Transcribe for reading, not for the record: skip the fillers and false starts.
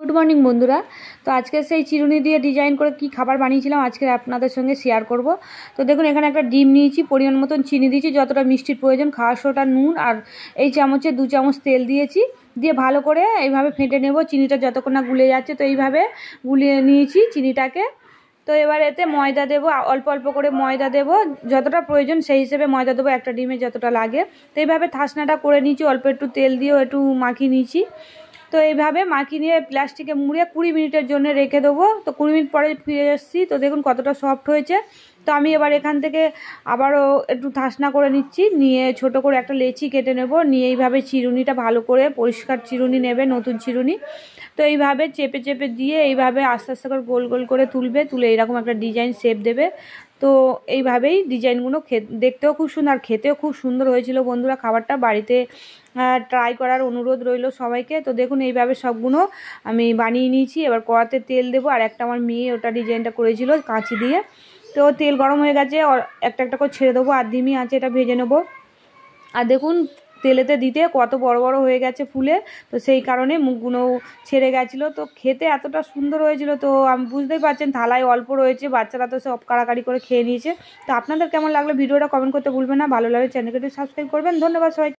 Good morning বন্ধুরা। তো আজকে সেই চিরুনি দিয়ে ডিজাইন করে কি খাবার বানিয়েছিলাম আজকে আপনাদের সঙ্গে শেয়ার করব। তো দেখুন এখানে একটা ডিম নিয়েছি, পরিমাণ মতন চিনি দিয়েছি, যতটা মিষ্টির প্রয়োজন, খাওয়ার সোটা নুন, আর এই চামচে 2 চামচ তেল দিয়েছি। দিয়ে ভালো করে এইভাবে ফেটে নেব, চিনিটা যতক্ষণ না গুলে যাচ্ছে। তো এইভাবে গুলিয়ে নিয়েছি চিনিটাকে। তো এবার এতে ময়দা দেবো, অল্প অল্প করে ময়দা দেবো, যতটা প্রয়োজন সেই হিসেবে ময়দা দেবো, একটা ডিমে যতটা লাগে। তো এইভাবে থাসনাটা করে নিয়েছি, অল্প একটু তেল দিয়েও একটু মাখিয়ে নিয়েছি। তো এইভাবে মাখিয়ে নিয়ে প্লাস্টিকে মুড়িয়ে 20 মিনিটের জন্য রেখে দেবো। তো 20 মিনিট পরে ফিরে এসেছি, তো দেখুন কতটা সফট হয়েছে। তো আমি এবার এখান থেকে আবারও একটু থাসনা করে নিচ্ছি, নিয়ে ছোট করে একটা লেচি কেটে নেব। নিয়ে এইভাবে চিরুনিটা ভালো করে পরিষ্কার চিরুনি নেবে, নতুন চিরুনি। তো এইভাবে চেপে চেপে দিয়ে এইভাবে আস্তে আস্তে করে গোল গোল করে তুলে এরকম একটা ডিজাইন শেপ দেবে। তো এইভাবেই ডিজাইনগুলো দেখতেও খুব সুন্দর আর খেতেও খুব সুন্দর হয়েছিল বন্ধুরা। খাবারটা বাড়িতে ট্রাই করার অনুরোধ রইল সবাইকে। তো দেখুন এইভাবে সবগুলো আমি বানিয়ে নিয়েছি। এবার কড়াতে তেল দেবো, আর একটা আমার মেয়ে ওটা ডিজাইনটা করেছিল কাঁচি দিয়ে। তো তেল গরম হয়ে গেছে, একটা একটা করে ছেড়ে দেবো, আর ধিমি আঁচে এটা ভেজে নেবো। আর দেখুন তেলেতে দিতে কত বড় বড় হয়ে গেছে ফুলে, তো সেই কারণে মুখগুলো ছেড়ে গেছিলো। তো খেতে এতটা সুন্দর হয়েছিল। তো আমি বুঝতেই পারছেন থালায় অল্প রয়েছে, বাচ্চারা তো সব কাড়াকাড়ি করে খেয়ে নিয়েছে। তো আপনাদের কেমন লাগলো ভিডিওটা কমেন্ট করতে ভুলবেন না, ভালো লাগলে চ্যানেলকে সাবস্ক্রাইব করবেন। ধন্যবাদ সবাই।